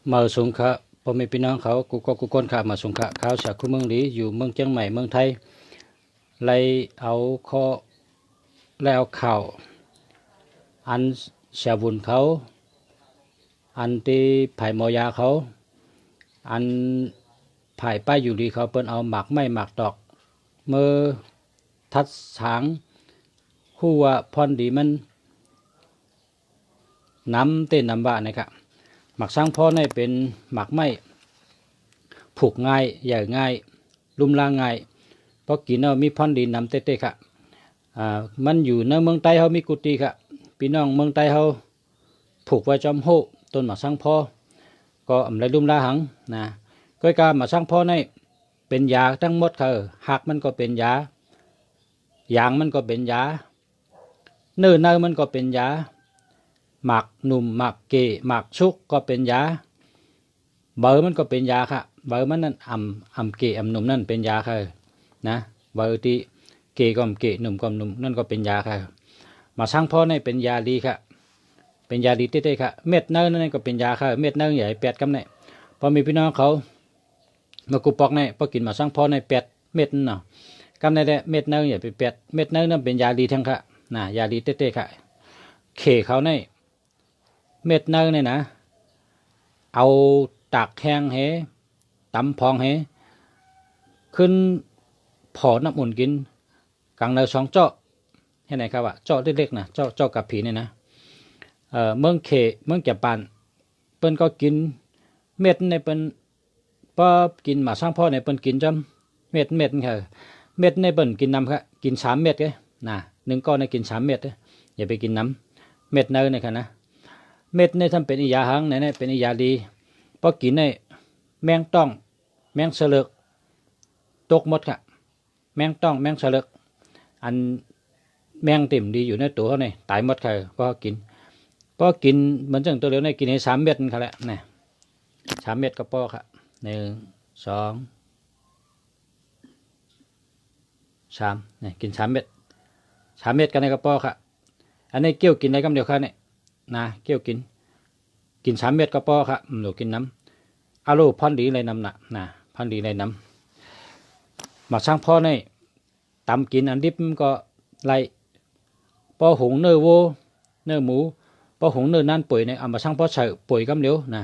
มาสงขะพ่อแม่พี่น้องเขากูก้นขามาสงขะเขาจากคู่เมืองหลีอยู่เมืองเชียงใหม่เมืองไทยไล่เอาข้อแล้วข่าวอันเสียบุญเขาอันที่ไผ่มอยาเขาอันไผ่ป้ายอยู่ดีเขาเปิ้นเอาหมากไม้หมากตอกเมื่อทัดสางคู่ว่าพรดีมันน้ำเต้นน้ำบ้านะครับหมักสร้างพ่อในเป็นหมักไม้ผูกง่ายใหญ่ง่ายลุ่มล่างง่ายเพราะกินเอามีพรดีน้ำเต้ๆค่ะมันอยู่ในเมืองใต้เขามีกุฏิค่ะพี่น้องเมืองใต้เขาผูกไว้จอมโหต้นหมักสร้างพ่อก็อำไรลุ่มล่าหังนะก้อยกาหมักสร้างพ่อในเป็นยาทั้งหมดค่ะหักมันก็เป็นยายางมันก็เป็นยาเนื้อมันก็เป็นยาหมักหนุ่มหมักเกหมักชุกก็เป็นยาเบอร์มันก็เป็นยาค่ะเบอร์มันนั่นอ่ำเกอ่ำหนุ่มนั่นเป็นยาค่ะนะเบอร์ที่เกก็เกหนุ่มก็หนุ่มนั่นก็เป็นยาค่ะมาสร้างพ่อในเป็นยาดีค่ะเป็นยาดีเต้ๆค่ะเม็ดเนื้อนั่นก็เป็นยาค่ะเม็ดเนื้อใหญ่แปดกำเนี่ยพอมีพี่น้องเขามากูปอกเนี่ยพอกินมาสร้างพ่อในแปดเม็ดนั่นเนาะกำเนี่ยเม็ดเนื้อใหญ่ไปแปดเม็ดเนื้อนั่นเป็นยาดีทั้งค่ะนะยาดีเต้ๆค่ะเขเขาในเม็ดเนื้อเนี่ยนะเอาตากแห้งเหตำพองเหขึ้นพอน้ำอุ่นกินกลางเนื้อสองเจาะเห็นไหมครับว่าเจาะเล็กๆนะเจาะกับผีเนี่ยนะเมืองเมืองจับปานเปิ้นก็กินเม็ดในเปิ้นพอกินมาสร้างพ่อในเปิ้นกินจำเม็ดค่ะเม็ดในเปิ้นกินน้ำครับกิน3 เม็ดเลยนะ1 ก้อนในกิน3 เม็ดอย่าไปกินน้ำเม็ดเนื้อเนี่ยค่ะนะเม็ดในทำเป็นยาหังเนี่ยเป็นยาดีพอกินในแมงต้องแมงเสลือกตกหมดค่ะแมงต้องแมงเสลือกอันแมงติ่มดีอยู่ในตัวเขาเนี่ยตายหมดค่ะพอกินเหมือนจังตัวเดียวในกินให้3 เม็ดค่ะแหละนี่3 เม็ดก็พอค่ะ1 2 3นี่กิน3 เม็ด3 เม็ดกันในกระป๋อค่ะอันนี้เกี่ยวกินอะไรกันเดียวค่ะเนี่ยนะเกี่ยวกิน3 เม็ดกระป๋อค่ะหนูกินน้ำอาลูพันดีเลยน้ำนะพันดีเลยน้ำมาสร้างพ่อในตำกินอันดิบก็ไล่พอหุงเนื้อวัวเนื้อหมูพอหุงเนื้อนั่นปุ๋ยเนี่ยเอามาสร้างพ่อใส่ปุ๋ยกำเดียวนะ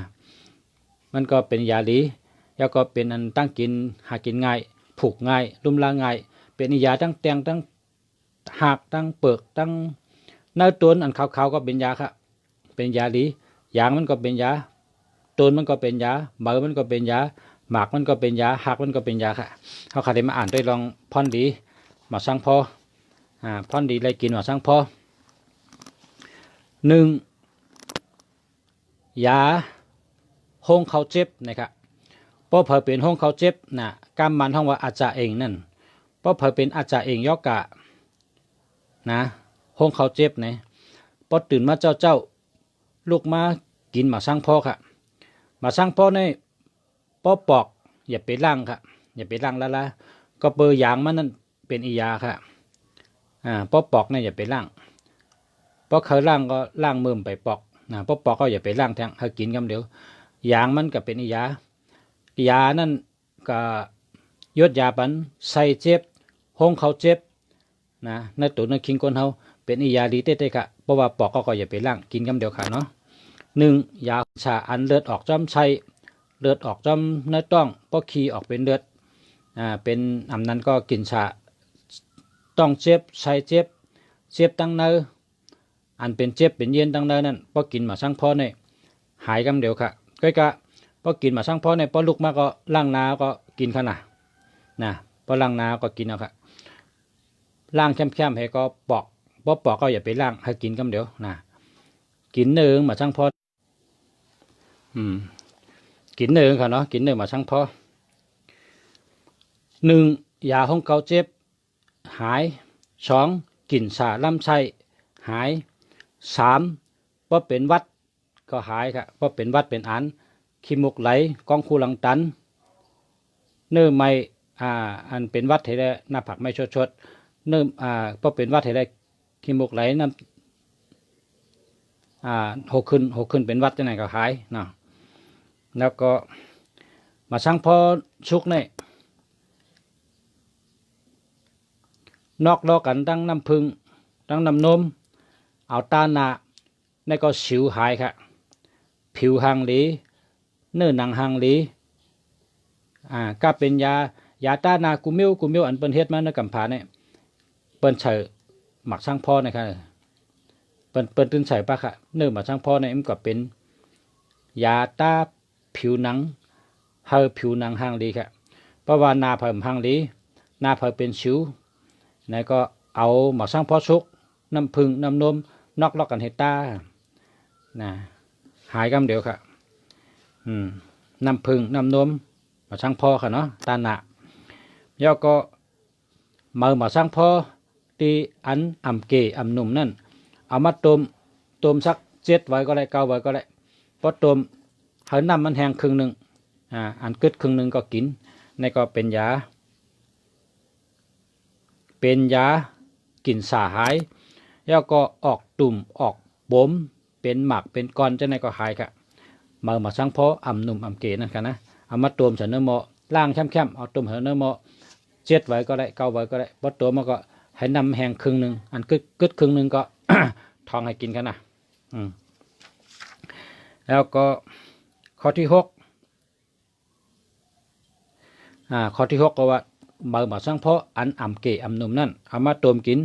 มันก็เป็นยาดีแล้วก็เป็นอันตั้งกินหากินง่ายผูกง่ายลุ่มลาง่ายเป็นยาตั้งแตงตั้งหักตั้งเปลือกตั้งเนื้อตัวอันขาวๆก็เป็นยาค่ะเป็นยาดียางมันก็เป็นยาต้นมันก็เป็นยาเบอร์มันก็เป็นยาหมากมันก็เป็นยาหักมันก็เป็นยาค่ะเขาขาดได้มาอ่านด้วยลองพรดีมาสร้างพอพรดีเลยกินมาสร้างพอ1ยาห้องเขาเจ็บนะครับเพราะเผยเป็นห้องเขาเจ็บนะกำมันห้องว่าอาจจะเองนั่นเพราะเผยเป็นอาจจะเองยอกกะนะห้องเขาเจ็บนะพอตื่นมาเจ้าลูกมากินมาสร้างพ่อค่ะมาสร้างพ่อในป้อปอกอย่าไปล้างค่ะอย่าไปล้างละก็เบอร์ยางมันนั่นเป็นอียาค่ะป้อปอกเนี่ยอย่าไปล้างป้อเคยล้างก็ล้างมือไปปอกป้อปอกก็อย่าไปล้างแทงให้กินกันเดี๋ยวยางมันก็เป็นอียานั่นก็ยดยาปันใส่เจ็บห้องเขาเจ็บนะในตัวในคิงคนเขาเป็นอียาดีเต้ๆค่ะเพราะว่าปอกก็อย่าไปล้างกินกันเดี๋ยวค่ะเนาะ1ยาชาอันเลือดออกจอมไส้เลือดออกจอมเนื้อต้องเพราะขี้ออกเป็นเลือดเป็นอันนั้นก็กินชาต้องเจ็บไส้เจ็บตั้งเนื้ออันเป็นเจ็บเป็นเย็นตั้งเนื้อนั่นเพราะกินมาสร้างพ่อเนี่ยหายกันเดี๋ยวค่ะก็พอกินมาสร้างพ่อเนี่ยพอลุกมาก็ล้างน้ำก็กินขนาดนะพอล้างน้ำก็กินเอาค่ะล้างแคมๆให้ก็ปอกก็อย่าไปล้างให้กินกันเดี๋ยวนะกินเนื้อมาสร้างพ่อกินเนื้อค่ะเนาะกินเนื้อมาสร้างพ่อ1ยาห้องเกาเจ็บหาย2กินสาลำไส้หาย3พอเป็นวัดก็หายค่ะพอเป็นวัดเป็นอันขี้มูกไหลกองคูหลังตันเนื้อไม่อันเป็นวัดให้ได้หน้าผักไม่ชดเนื้อพอเป็นวัดให้ได้ขี้มูกไหลน้ำหกขึ้นเป็นวัดจะไหนก็หายเนาะ แล้วก็มาช่างพอชุกเนี่ยนอกลอกกันตั้งน้ำพึ่งตั้งน้ำนมเอาตาหนาในก็สิวหายค่ะผิวหางหลีเนื้อหนังหางหลีก็เป็นยาตาหนากุมิวอันเปิ้นเฮ็ดมาในกำผาเนี่ยเปิ้นใช้หมักช่างพอนะครับเปิ้นตื่นใส่ปะค่ะเนื้อหมักช่างพอเนี่ยมันก็เป็นยาตาผิวหนังเฮาผิวหนังหางหลีค่ะเพราะว่าหน้าเพิ่มหางหลีหน้าเพิ่มเป็นสิวแล้วก็เอาหมักช่างพอชุกน้ำพึ่งน้ำนมนอกลอกกันให้ตาหายกำเดียวค่ะน้ำพึ่งน้ำนมหมักช่างพอค่ะเนาะตาหนาแล้วก็หมักช่างพอที่อันอ่ำเกอ่ำหนุ่มนั่นเอามาต้มสัก7 ไว้ก็ได้9 ไว้ก็ได้พอต้มให้น้ำมันแห้งครึ่งหนึ่งอันกึดครึ่งหนึ่งก็กินในก็เป็นยากินสาหายแล้วก็ออกตุ่มออกบ่มเป็นหมักเป็นก้อนจะในก็หายค่ะมาช่างพออ่ำหนุ่มอ่ำเกนั่นค่ะนะเอามาต้มใส่เนื้อหม้อล่างแคมเอาต้มใส่เนื้อหม้อ7 ไว้ก็ได้9 ไว้ก็ได้พอตัวมันก็ให้น้ำแห้งครึ่งหนึ่งอันกึดครึ่งหนึ่งก็ ทองให้กินกันนะแล้วก็ข้อที่6ก็ว่ามาช่างพออันอ่ำเกอ่ำหนุ่มนั่นเอามาต้มกิน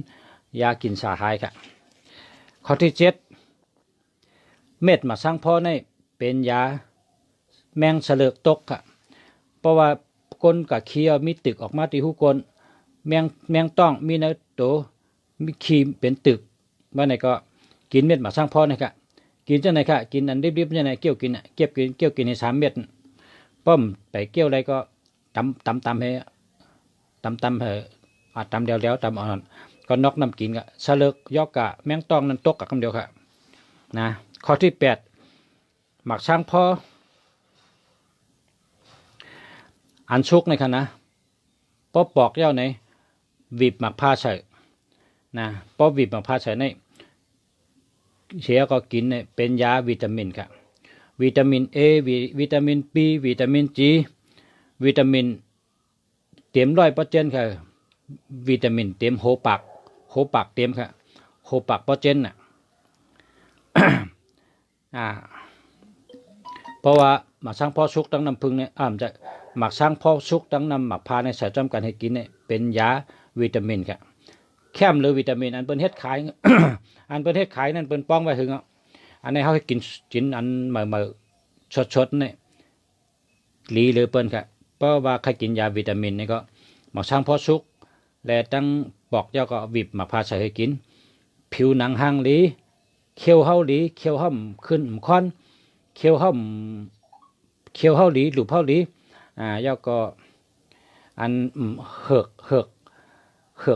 ยากินสาหายค่ะข้อที่7เม็ดมาช่างพอในเป็นยาแมงเสลือกตกค่ะเพราะว่าก้นกับเคี้ยวมีตึกออกมาที่หูก้นแมงต้องมีในตัวมีขีมเป็นตึกว่าไหนก็กินเม็ดมาช่างพอนี่ค่ะกินจังไหนค่ะกินอันดิบๆจังไหนเกี่ยวกินเกี่ยวกินใน3 เม็ดป้อมไปเกี่ยวอะไรก็ตำให้ตำเดียวตำอ่อนก็นอกน้ำกินก็เสลือกยอกกะแมงต้องนั้นตกกับคำเดียวค่ะนะข้อที่8หมักช่างพออันชุกในค่ะนะป้อปอกเย้าในวีบหมักผ้าใส่นะป้อวีบหมักผ้าใส่ในเสียก็กินเนี่ยเป็นยาวิตามินค่ะวิตามิน A วิตามิน B วิตามิน G วิตามินเต็ม100%ค่ะวิตามินเต็มโหปากเต็มค่ะโหปาก%น่ะ เพราะว่าหมักช่างพ่อชุกตั้งน้ำพึ่งเนี่ยจะหมักช่างพ่อชุกตั้งน้ำหมักพาในใส่จำกันให้กินเนี่ยเป็นยาวิตามินค่ะแคมหรือวิตามินอันเป็นเฮ็ดขาย อันเป็นเฮ็ดขายนั่นเป็นป้องไว้ถึงอันนี้เขาให้กินอันเมื่อชดเนี่ยหลีหรือเปิ้นค่ะเพราะว่าใครกินยาวิตามินนี่ก็หมักช่างพ่อชุกและตั้งปอกเจ้าก็วิบหมักพาใส่ให้กินผิวหนังหางหลีเขียวเฮาหลีเขียวห่ำขึ้นค่อนเขียวเฮาหลีหลุบเฮาหลีย่อก็อันเหือก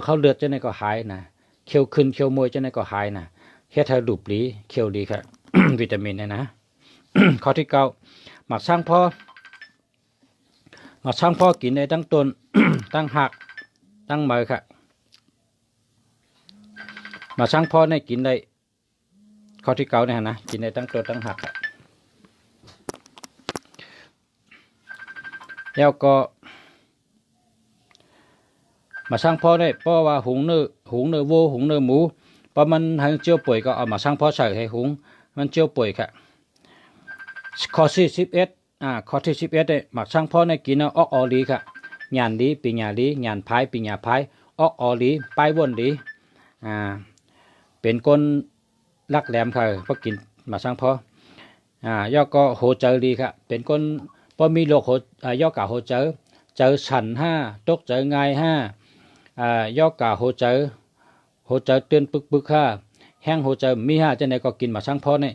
เข้าเลือดจะในก็หายนะเขียวขึ้นเขียวมวยจะในก็หายนะเฮ็ดให้หลุบหลีเขียวดีครับ วิตามินเนี่ยนะ ข้อที่9หมักช่างพ่อกินในตั้งต้น ตั้งหักตั้งเมยค่ะหมักช่างพ่อในกินได้ข้อที่9เนี่ยนะกินในตั้งต้นตั้งหักแล้วก็มาช่างพ่อได้เพราะว่าหุงเนื้อวัวหุงเนื้อหมูเพราะมันให้เจียวป่วยก็เอามาช่างพ่อใส่ให้หุงมันเจียวป่วยค่ะข้อที่11ได้หมักช่างพ่อในกินออกออลีค่ะงานดีปีงานดีงานพายปีงานพายออกออลีไปวนดีเป็นคนรักแหลมค่ะเพราะกินมาช่างพ่อย่อก็โหเจอดีค่ะเป็นคนพอมีโรคย่อกะโหเจอฉัน5ตกเจอง่ายย่อกะโหเจอเตือนปึกแห้งโหเจอมี5จะไหนก็กินมาช่างพ่อเนี่ย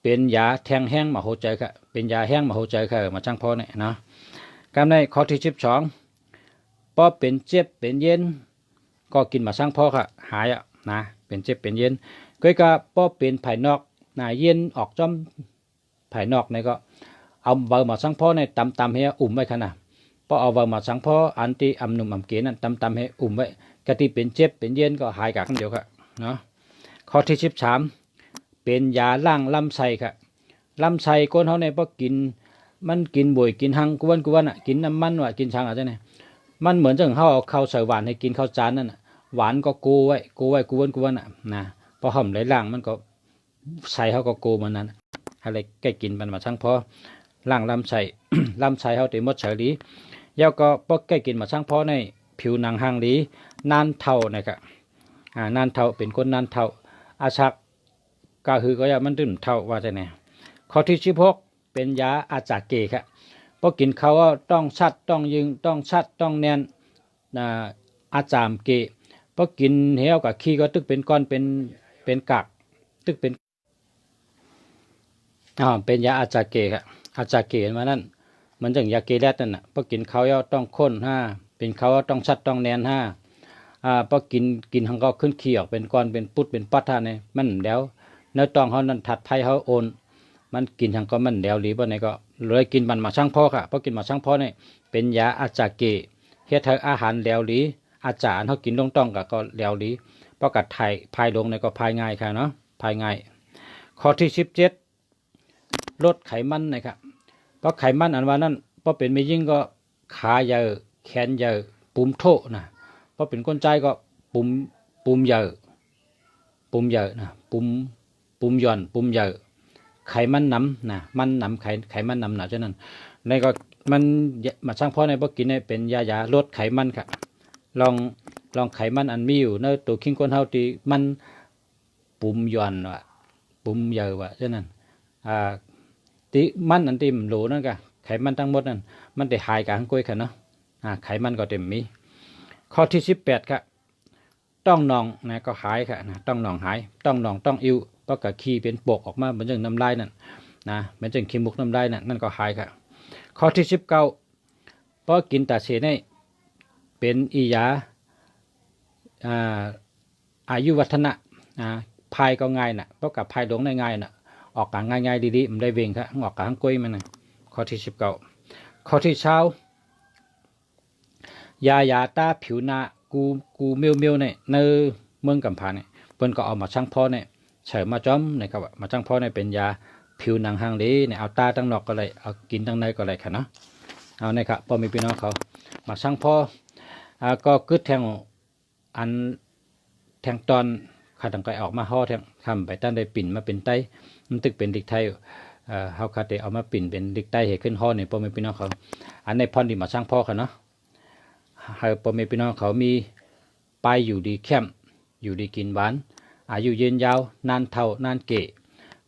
เป็นยาแทงแห้งมาโหเจอค่ะเป็นยาแห้งมาโหเจอค่ะมาช่างพ่อเนี่ยนะกำในข้อที่12พอเป็นเจ็บเป็นเย็นก็กินมาช่างพ่อค่ะหายนะเป็นเจ็บเป็นเย็นก็พอเป็นภายนอกเย็นออกจ้อมภายนอกเนี่ยก็เอาเบอร์มาสังพ่อในตำให้อุ่มไว้ขนาดพอเอาเบอร์มาสังพ่ออันที่อำนุ่มอำเกนั่นตำให้อุ่มไว้กะที่เป็นเจ็บเป็นเย็นก็หายกันเดียวครับเนาะข้อที่13เป็นยาล้างลำไส้ค่ะลำไส้คนเขาในพอกิน มันกินบ่อยกินหังกวนอ่ะกินน้ำมันว่ะกินช้างอะไรเนี่ยมันเหมือนจังเขาเอาข้าวใส่หวานให้กินข้าวจานนั่นน่ะหวานก็กูไว้กวนอ่ะนะพอห่อมไหลล่างมันก็ใส่เขาก็กูมันนั้นอะไรแกกินมันมาช่างพอล่างลำไส้ ลำไส้เขาเต็มหมดเฉลียาวก็ปกแกกินมาช่างพอในผิวหนังหางลีนานเท่านะครับนานเท่าเป็นคนนานเท่าอาชักก็คือก็ยามันดื่มเท่าว่าจะเนี่ยข้อที่16เป็นยาอาจากเกครับพอกินเขาว่าต้องชัดต้องยิงต้องชัดต้องแน่นอาจามเกพอกินเหี้ยวกับขี้ก็ตึกเป็นก้อนเป็นกากตึกเป็นเป็นยาอาจากเกครับอาจากเกมานั่นมันจังยาเกแรดนั่นน่ะพอกินเขาว่าต้องข้นเป็นเขาว่าต้องชัดต้องแน่นพอกินหังก็ขึ้นขี้ออกเป็นก้อนเป็นปุดเป็นปัดเนี่ยมันแล้วเนื้อตองเขานั่นถัดไผ่เขาโอนมันกินหังก็มันแล้วหรือบ่ไหนก็เลยกินมันมาช่างพ่อค่ะพอกินมาช่างพ่อเนี่ยเป็นยาอาจารย์เกเฮ็ดให้อาหารแล้วหรืออาจารย์เขากินลงต้องก็แล้วหรือเพราะกัดไทยพายลงเนี่ยก็พายง่ายค่ะเนาะพายง่ายข้อที่17ลดไขมันนะครับเพราะไขมันอันว่านั้นพอเป็นไม่ยิ่งก็ขาเยอะแขนเยอะปุ่มโถนะพอเป็นคนใจก็ปุ่มเยอะนะปุ่มย่อนปุ่มเยอะไขมันน้ำนะมันน้ำไขมันน้ำหนาฉะนั้นในก็มันมาสร้างพ่อในพวกกินเนี่ยเป็นยาลดไขมันครับลองไขมันอันมีอยู่ในตัวขิงก้นเฮาตีมันปุ่มย่อนว่ะปุ่มเยอะว่ะฉะนั้นตีมันอันตีมโหลนั่นก็ไขมันทั้งหมดนั่นมันได้หายกันกล้วยค่ะเนาะไขมันก็เต็มมีข้อที่18ครับต้องนองนะก็หายค่ะนะต้องนองหายต้องนองต้องอิ่วก็กะขี้เป็นปกออกมาเหมือนจังน้ำลายนั่นนะเหมือนจังขี้มุกน้ำลายนั่นก็หายค่ะข้อที่19เพราะกินตาเสนี่เป็นอียาอายุวัฒนะพายก็ง่ายน่ะเพราะกับพายลงได้ง่ายน่ะออกกางง่ายๆดีๆมันได้เวงครับออกกางกล้วยมันนะข้อที่19ข้อที่20ยาตาผิวหน้ากูเมียวเนี่ยในเมืองกำพาเนี่ยเพิ่นก็เอามาช่างพ่อเนี่ยเฉยมาจ้อมนะครับมาช่างพ่อเนี่ยเป็นยาผิวหนังหางลีเนี่ยเอาตาตั้งนอกก็เลยเอากินตั้งในก็เลยค่ะเนาะเอาเนี่ยครับพอมีพี่น้องเขามาช่างพ่อก็กึดแทงอันแทงตอนขาดตั้งไกออกมาห่อแทงทำไปตั้งได้ปิ่นมาเป็นไตมันตึกเป็นดิกไทยเฮาคาเตเอามาปิ่นเป็นดิกไตเหตุขึ้นห่อเนี่ยพอมีพี่น้องเขาอันในพรดีมาช่างพ่อค่ะเนาะให้พ่อแม่พี่น้องเขามีไปอยู่ดีเข้มอยู่ดีกินหวานอายุยืนยาวนานเท่านานเกะ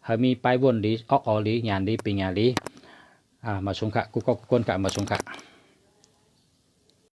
ให้มีไปวนดีออกออลีงานดีปีงานดีมาชมค่ะกูก็กวนกะมาชมค่ะ